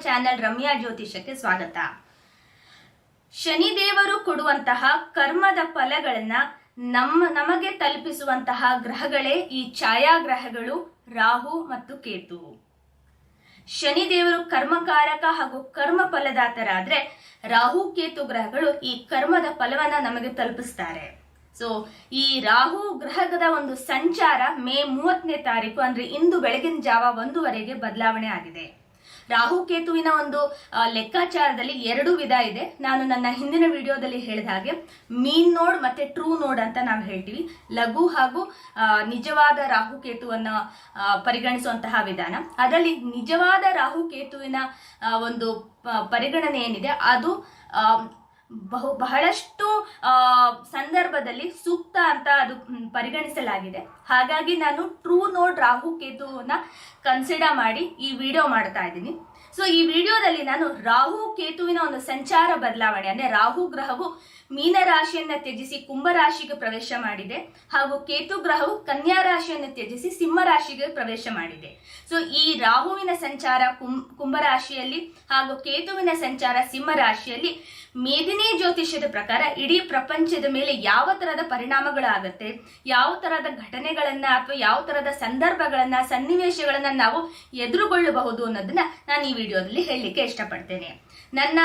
Channel Ramya ಜ್ಯೋತಿಷಕ್ಕೆ ಸ್ವಾಗತ. ಶನಿದೇವರು ಕೊಡುವಂತಹ ಕರ್ಮದ ಫಲಗಳನ್ನ ನಮಗೆ ತಲುಪಿಸುವಂತಹ ಗ್ರಹಗಳೇ ಈ ಛಾಯಾಗ್ರಹಗಳು ರಾಹು ಮತ್ತು ಕೇತು. ಶನಿದೇವರು ಕರ್ಮಕಾರಕ ಹಾಗೂ ಕರ್ಮ ಫಲದಾತರಾದ್ರೆ ರಾಹು ಕೇತು ಗ್ರಹಗಳು ಈ ಕರ್ಮದ ಫಲವನ್ನ ನಮಗೆ ತಲುಪಿಸ್ತಾರೆ. ಸೊ ಈ ರಾಹು ಗ್ರಹದ ಒಂದು ಸಂಚಾರ ಮೇ 30ನೇ ತಾರೀಕು ಅಂದ್ರೆ ಇಂದು ಬೆಳಗಿನ ಜಾವ 1 ಬದಲಾವಣೆ ಆಗಿದೆ. ರಾಹು ಕೇತುವಿನ ಒಂದು ಲೆಕ್ಕಾಚಾರದಲ್ಲಿ 2 ವಿಧ ಇದೆ. ನಾನು ನನ್ನ ಹಿಂದಿನ ವಿಡಿಯೋದಲ್ಲಿ ಹೇಳಿದ ಹಾಗೆ ಮೀನ್ ನೋಡ್ ಮತ್ತೆ ಟ್ರೂ ನೋಡ್ ಅಂತ ನಾವು ಹೇಳ್ತೀವಿ. ಲಘು ಹಾಗೂ ನಿಜವಾದ ರಾಹು ಕೇತುವನ್ನ ಪರಿಗಣಿಸುವಂತಹ ವಿಧಾನ. ಅದರಲ್ಲಿ ನಿಜವಾದ ರಾಹು ಕೇತುವಿನ ಒಂದು ಪರಿಗಣನೆ ಏನಿದೆ ಅದು ಬಹಳಷ್ಟು ಸಂದರ್ಭದಲ್ಲಿ ಸೂಕ್ತ ಅಂತ ಅದು ಪರಿಗಣಿಸಲಾಗಿದೆ. ಹಾಗಾಗಿ ನಾನು ಟ್ರೂ ನೋಡ್ ರಾಹು ಕೇತುವನ್ನ ಕನ್ಸಿಡರ್ ಮಾಡಿ ಈ ವಿಡಿಯೋ ಮಾಡ್ತಾ ಇದ್ದೀನಿ. ಸೊ ಈ ವಿಡಿಯೋದಲ್ಲಿ ನಾನು ರಾಹು ಕೇತುವಿನ ಒಂದು ಸಂಚಾರ ಬದಲಾವಣೆ ಅಂದ್ರೆ ರಾಹು ಗ್ರಹವು ಮೀನ ರಾಶಿಯನ್ನ ತ್ಯಜಿಸಿ ಕುಂಭ ರಾಶಿಗೆ ಪ್ರವೇಶ ಮಾಡಿದೆ ಹಾಗೂ ಕೇತು ಗ್ರಹವು ಕನ್ಯಾ ರಾಶಿಯನ್ನು ತ್ಯಜಿಸಿ ಸಿಂಹ ರಾಶಿಗೆ ಪ್ರವೇಶ ಮಾಡಿದೆ. ಸೊ ಈ ರಾಹುವಿನ ಸಂಚಾರ ಕುಂಭ ರಾಶಿಯಲ್ಲಿ ಹಾಗೂ ಕೇತುವಿನ ಸಂಚಾರ ಸಿಂಹ ರಾಶಿಯಲ್ಲಿ ಮೇದಿನಿ ಜ್ಯೋತಿಷ್ಯದ ಪ್ರಕಾರ ಇಡೀ ಪ್ರಪಂಚದ ಮೇಲೆ ಯಾವ ತರಹದ ಪರಿಣಾಮಗಳಾಗತ್ತೆ, ಯಾವ ತರಹದ ಘಟನೆಗಳನ್ನ ಅಥವಾ ಯಾವ ತರಹದ ಸಂದರ್ಭಗಳನ್ನ ಸನ್ನಿವೇಶಗಳನ್ನ ನಾವು ಎದುರುಗೊಳ್ಳಬಹುದು ಅನ್ನೋದನ್ನ ನಾನು ಈ ವಿಡಿಯೋದಲ್ಲಿ ಹೇಳಲಿಕ್ಕೆ ಇಷ್ಟಪಡ್ತೇನೆ. ನನ್ನ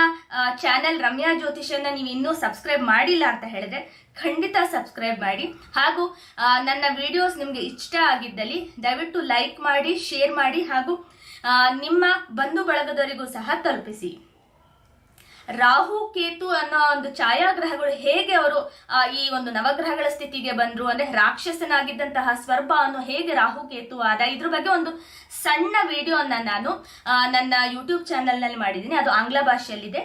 ಚಾನೆಲ್ ರಮ್ಯಾ ಜ್ಯೋತಿಷನ್ನ ನೀವು ಇನ್ನೂ ಸಬ್ಸ್ಕ್ರೈಬ್ ಮಾಡಿಲ್ಲ ಅಂತ ಹೇಳಿದ್ರೆ ಖಂಡಿತ ಸಬ್ಸ್ಕ್ರೈಬ್ ಮಾಡಿ ಹಾಗೂ ನನ್ನ ವಿಡಿಯೋಸ್ ನಿಮ್ಗೆ ಇಷ್ಟ ಆಗಿದ್ದಲ್ಲಿ ದಯವಿಟ್ಟು ಲೈಕ್ ಮಾಡಿ, ಶೇರ್ ಮಾಡಿ ಹಾಗೂ ನಿಮ್ಮ ಬಂಧು ಬಳಗದವರಿಗೂ ಸಹ ತಲುಪಿಸಿ. ರಾಹು ಕೇತು ಅನ್ನೋ ಒಂದು ಛಾಯಾಗ್ರಹಗಳು ಹೇಗೆ ಅವರು ಈ ಒಂದು ನವಗ್ರಹಗಳ ಸ್ಥಿತಿಗೆ ಬಂದ್ರು ಅಂದ್ರೆ ರಾಕ್ಷಸನಾಗಿದ್ದಂತಹ ಸ್ವರ್ಭ ಅನ್ನೋ ಹೇಗೆ ರಾಹು ಕೇತು ಆದ, ಇದ್ರ ಬಗ್ಗೆ ಒಂದು ಸಣ್ಣ ವಿಡಿಯೋನ ನಾನು ನನ್ನ ಯೂಟ್ಯೂಬ್ ಚಾನೆಲ್ ನಲ್ಲಿ ಮಾಡಿದ್ದೀನಿ. ಅದು ಆಂಗ್ಲ ಭಾಷೆಯಲ್ಲಿದೆ,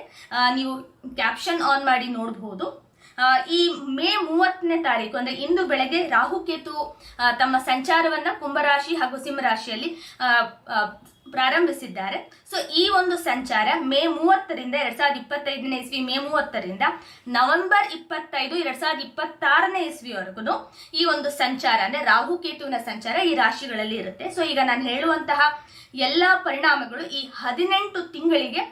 ನೀವು ಕ್ಯಾಪ್ಷನ್ ಆನ್ ಮಾಡಿ ನೋಡಬಹುದು. ಈ ಮೇ 30ನೇ ತಾರೀಕು ಅಂದ್ರೆ ಇಂದು ಬೆಳಗ್ಗೆ ರಾಹು ಕೇತು ತಮ್ಮ ಸಂಚಾರವನ್ನ ಕುಂಭರಾಶಿ ಹಾಗೂ ಸಿಂಹರಾಶಿಯಲ್ಲಿ ಪ್ರಾರಂಭಿಸಿದ್ದಾರೆ. ಸೊ ಈ ಒಂದು ಸಂಚಾರ ಮೇ 30ರಿಂದ 2025ನೇ ಇಸ್ವಿ ಮೇ 30ರಿಂದ ನವೆಂಬರ್ 25 2026ನೇ ಇಸ್ವಿವರೆಗೂ ಈ ಒಂದು ಸಂಚಾರ ಅಂದ್ರೆ ರಾಹು ಕೇತುವಿನ ಸಂಚಾರ ಈ ರಾಶಿಗಳಲ್ಲಿ ಇರುತ್ತೆ. ಸೊ ಈಗ ನಾನು ಹೇಳುವಂತಹ ಎಲ್ಲಾ ಪರಿಣಾಮಗಳು ಈ 18 ತಿಂಗಳಿಗೆ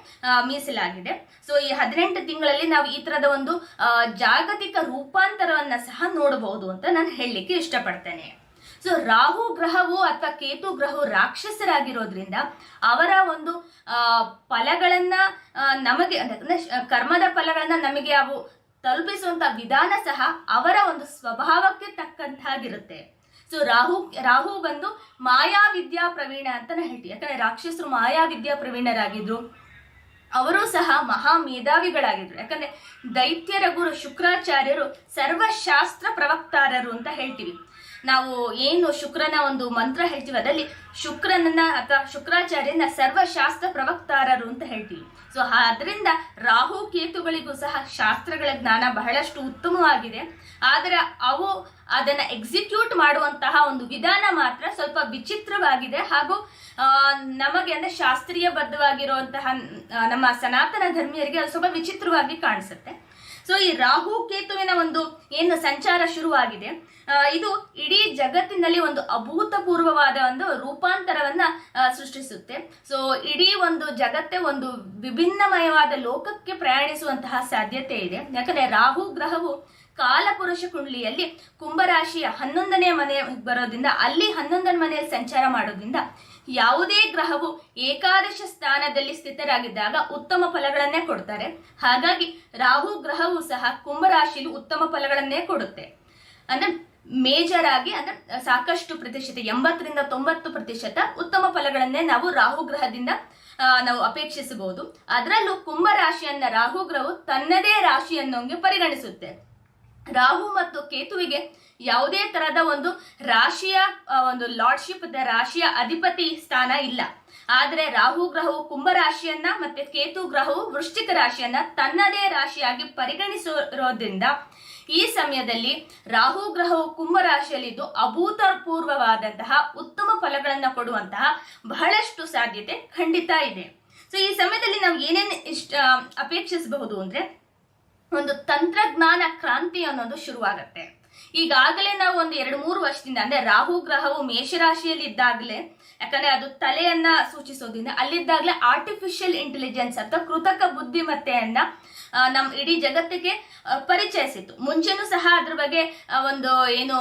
ಮೀಸಲಾಗಿದೆ. ಸೊ ಈ 18 ತಿಂಗಳಲ್ಲಿ ನಾವು ಈ ತರದ ಒಂದು ಜಾಗತಿಕ ರೂಪಾಂತರವನ್ನ ಸಹ ನೋಡಬಹುದು ಅಂತ ನಾನು ಹೇಳಲಿಕ್ಕೆ ಇಷ್ಟಪಡ್ತೇನೆ. ಸೊ ರಾಹು ಗ್ರಹವು ಅಥವಾ ಕೇತು ಗ್ರಹವು ರಾಕ್ಷಸರಾಗಿರೋದ್ರಿಂದ ಅವರ ಒಂದು ಫಲಗಳನ್ನ ನಮಗೆ ಅಂದ್ರೆ ಕರ್ಮದ ಫಲಗಳನ್ನ ನಮಗೆ ಅವು ತಲುಪಿಸುವಂತ ವಿಧಾನ ಸಹ ಅವರ ಒಂದು ಸ್ವಭಾವಕ್ಕೆ ತಕ್ಕಂತಾಗಿರುತ್ತೆ. ಸೊ ರಾಹು ಬಂದು ಮಾಯಾವಿದ್ಯಾ ಪ್ರವೀಣ ಅಂತಾನೆ ಹೇಳ್ತೀವಿ. ಯಾಕಂದ್ರೆ ರಾಕ್ಷಸರು ಮಾಯಾವಿದ್ಯಾ ಪ್ರವೀಣರಾಗಿದ್ರು, ಅವರು ಸಹ ಮಹಾ ಮೇಧಾವಿಗಳಾಗಿದ್ರು. ಯಾಕಂದ್ರೆ ದೈತ್ಯರ ಗುರು ಶುಕ್ರಾಚಾರ್ಯರು ಸರ್ವಶಾಸ್ತ್ರ ಪ್ರವಕ್ತಾರರು ಅಂತ ಹೇಳ್ತೀವಿ. ನಾವು ಏನು ಶುಕ್ರನ ಒಂದು ಮಂತ್ರ ಹೇಳ್ತೀವಿ ಅದರಲ್ಲಿ ಶುಕ್ರನನ್ನ ಅಥವಾ ಶುಕ್ರಾಚಾರ್ಯನ ಸರ್ವಶಾಸ್ತ್ರ ಪ್ರವಕ್ತಾರರು ಅಂತ ಹೇಳ್ತೀವಿ. ಸೊ ಅದರಿಂದ ರಾಹು ಕೇತುಗಳಿಗೂ ಸಹ ಶಾಸ್ತ್ರಗಳ ಜ್ಞಾನ ಬಹಳಷ್ಟು ಉತ್ತಮವಾಗಿದೆ. ಆದರೆ ಅವು ಅದನ್ನ ಎಕ್ಸಿಕ್ಯೂಟ್ ಮಾಡುವಂತಹ ಒಂದು ವಿಧಾನ ಮಾತ್ರ ಸ್ವಲ್ಪ ವಿಚಿತ್ರವಾಗಿದೆ ಹಾಗೂ ನಮಗೆ ಅಂದ್ರೆ ಶಾಸ್ತ್ರೀಯ ಬದ್ಧವಾಗಿರುವಂತಹ ನಮ್ಮ ಸನಾತನ ಧರ್ಮೀಯರಿಗೆ ಅದು ಸ್ವಲ್ಪ ವಿಚಿತ್ರವಾಗಿ ಕಾಣಿಸುತ್ತೆ. ಸೊ ಈ ರಾಹು ಕೇತುವಿನ ಒಂದು ಏನು ಸಂಚಾರ ಶುರುವಾಗಿದೆ ಇದು ಇಡೀ ಜಗತ್ತಿನಲ್ಲಿ ಒಂದು ಅಭೂತಪೂರ್ವವಾದ ಒಂದು ರೂಪಾಂತರವನ್ನ ಸೃಷ್ಟಿಸುತ್ತೆ. ಸೊ ಇಡೀ ಒಂದು ಜಗತ್ತೇ ಒಂದು ವಿಭಿನ್ನಮಯವಾದ ಲೋಕಕ್ಕೆ ಪ್ರಯಾಣಿಸುವಂತಹ ಸಾಧ್ಯತೆ ಇದೆ. ಯಾಕಂದ್ರೆ ರಾಹು ಗ್ರಹವು ಕಾಲಪುರುಷ ಕುಂಡಲಿಯಲ್ಲಿ ಕುಂಭರಾಶಿಯ 11ನೇ ಮನೆ ಬರೋದ್ರಿಂದ ಅಲ್ಲಿ 11ನೇ ಮನೆಯಲ್ಲಿ ಸಂಚಾರ ಮಾಡೋದ್ರಿಂದ ಯಾವುದೇ ಗ್ರಹವು ಏಕಾದಶ ಸ್ಥಾನದಲ್ಲಿ ಸ್ಥಿತರಾಗಿದ್ದಾಗ ಉತ್ತಮ ಫಲಗಳನ್ನೇ ಕೊಡ್ತಾರೆ. ಹಾಗಾಗಿ ರಾಹು ಗ್ರಹವು ಸಹ ಕುಂಭರಾಶಿಯಲ್ಲಿ ಉತ್ತಮ ಫಲಗಳನ್ನೇ ಕೊಡುತ್ತೆ. ಅಂದ್ರೆ ಮೇಜರ್ ಆಗಿ ಅಂದ್ರೆ ಸಾಕಷ್ಟು ಪ್ರತಿಶತ 80ರಿಂದ 90% ಉತ್ತಮ ಫಲಗಳನ್ನೇ ನಾವು ರಾಹು ಗ್ರಹದಿಂದ ನಾವು ಅಪೇಕ್ಷಿಸಬಹುದು. ಅದರಲ್ಲೂ ಕುಂಭ ರಾಶಿಯನ್ನ ರಾಹು ಗ್ರಹವು ತನ್ನದೇ ರಾಶಿಯನ್ನೊಂಗೆ ಪರಿಗಣಿಸುತ್ತೆ. ರಾಹು ಮತ್ತು ಕೇತುವಿಗೆ ಯಾವುದೇ ತರಹದ ಒಂದು ರಾಶಿಯ ಒಂದು ಲಾರ್ಡ್ಶಿಪ್ ರಾಶಿಯ ಅಧಿಪತಿ ಸ್ಥಾನ ಇಲ್ಲ. ಆದ್ರೆ ರಾಹು ಗ್ರಹವು ಕುಂಭ ರಾಶಿಯನ್ನ ಮತ್ತೆ ಕೇತು ಗ್ರಹವು ವೃಶ್ಚಿಕ ರಾಶಿಯನ್ನ ತನ್ನದೇ ರಾಶಿಯಾಗಿ ಪರಿಗಣಿಸಿರೋದ್ರಿಂದ ಈ ಸಮಯದಲ್ಲಿ ರಾಹು ಗ್ರಹವು ಕುಂಭ ರಾಶಿಯಲ್ಲಿದ್ದು ಅಭೂತಪೂರ್ವವಾದಂತಹ ಉತ್ತಮ ಫಲಗಳನ್ನ ಕೊಡುವಂತಹ ಬಹಳಷ್ಟು ಸಾಧ್ಯತೆ ಖಂಡಿತ ಇದೆ. ಸೊ ಈ ಸಮಯದಲ್ಲಿ ನಾವು ಏನೇನು ಅಪೇಕ್ಷಿಸಬಹುದು ಅಂದ್ರೆ ಒಂದು ತಂತ್ರಜ್ಞಾನ ಕ್ರಾಂತಿ ಅನ್ನೋದು ಶುರುವಾಗತ್ತೆ. ಈಗಾಗಲೇ ನಾವು ಒಂದು 2-3 ವರ್ಷದಿಂದ, ಅಂದ್ರೆ ರಾಹು ಗ್ರಹವು ಮೇಷರಾಶಿಯಲ್ಲಿ ಇದ್ದಾಗಲೇ, ಯಾಕಂದ್ರೆ ಅದು ತಲೆಯನ್ನ ಸೂಚಿಸೋದ್ರಿಂದ ಅಲ್ಲಿದ್ದಾಗಲೇ ಆರ್ಟಿಫಿಷಿಯಲ್ ಇಂಟೆಲಿಜೆನ್ಸ್ ಅಥವಾ ಕೃತಕ ಬುದ್ಧಿಮತ್ತೆಯನ್ನ ನಮ್ಮ ಇಡೀ ಜಗತ್ತಿಗೆ ಪರಿಚಯಿಸಿತ್ತು. ಮುಂಚೆನೂ ಸಹ ಅದ್ರ ಬಗ್ಗೆ ಒಂದು ಏನು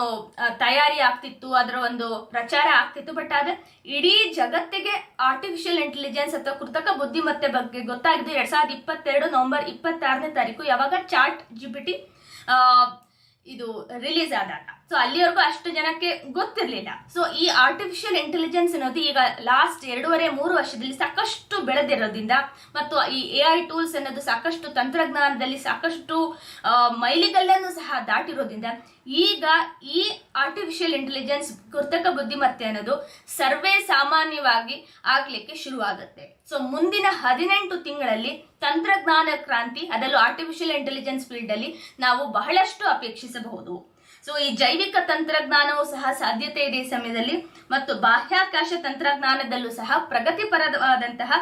ತಯಾರಿ ಆಗ್ತಿತ್ತು, ಅದರ ಒಂದು ಪ್ರಚಾರ ಆಗ್ತಿತ್ತು. ಬಟ್ ಆದ್ರೆ ಇಡೀ ಜಗತ್ತಿಗೆ ಆರ್ಟಿಫಿಷಿಯಲ್ ಇಂಟೆಲಿಜೆನ್ಸ್ ಅಥವಾ ಕೃತಕ ಬುದ್ಧಿಮತ್ತೆ ಬಗ್ಗೆ ಗೊತ್ತಾಗಿದ್ದು 2022 ನವೆಂಬರ್ 26ನೇ ತಾರೀಕು, ಯಾವಾಗ ChatGPT ಇದು ರಿಲೀಸ್ ಆದಾಗ. ಸೊ ಅಲ್ಲಿವರೆಗೂ ಅಷ್ಟು ಜನಕ್ಕೆ ಗೊತ್ತಿರಲಿಲ್ಲ. ಸೊ ಈ ಆರ್ಟಿಫಿಷಿಯಲ್ ಇಂಟೆಲಿಜೆನ್ಸ್ ಅನ್ನೋದು ಈಗ ಲಾಸ್ಟ್ 2.5-3 ವರ್ಷದಲ್ಲಿ ಸಾಕಷ್ಟು ಬೆಳೆದಿರೋದ್ರಿಂದ, ಮತ್ತು ಈ AI ಟೂಲ್ಸ್ ಅನ್ನೋದು ಸಾಕಷ್ಟು ತಂತ್ರಜ್ಞಾನದಲ್ಲಿ ಸಾಕಷ್ಟು ಮೈಲಿಗಲ್ಲನ್ನು ಸಹ ದಾಟಿರೋದ್ರಿಂದ ಈಗ ಈ ಆರ್ಟಿಫಿಷಿಯಲ್ ಇಂಟೆಲಿಜೆನ್ಸ್ ಕೃತಕ ಬುದ್ಧಿಮತ್ತೆ ಅನ್ನೋದು ಸರ್ವೇ ಸಾಮಾನ್ಯವಾಗಿ ಆಗ್ಲಿಕ್ಕೆ ಶುರುವಾಗುತ್ತೆ. ಸೊ ಮುಂದಿನ 18 ತಿಂಗಳಲ್ಲಿ ತಂತ್ರಜ್ಞಾನ ಕ್ರಾಂತಿ, ಅದರಲ್ಲೂ ಆರ್ಟಿಫಿಷಿಯಲ್ ಇಂಟೆಲಿಜೆನ್ಸ್ ಫೀಲ್ಡ್ ಅಲ್ಲಿ ನಾವು ಬಹಳಷ್ಟು ಅಪೇಕ್ಷಿಸಬಹುದು. ಸೊ ಈ ಜೈವಿಕ ತಂತ್ರಜ್ಞಾನವೂ ಸಹ ಸಾಧ್ಯತೆ ಇದೆ ಈ ಸಮಯದಲ್ಲಿ, ಮತ್ತು ಬಾಹ್ಯಾಕಾಶ ತಂತ್ರಜ್ಞಾನದಲ್ಲೂ ಸಹ ಪ್ರಗತಿಪರವಾದಂತಹ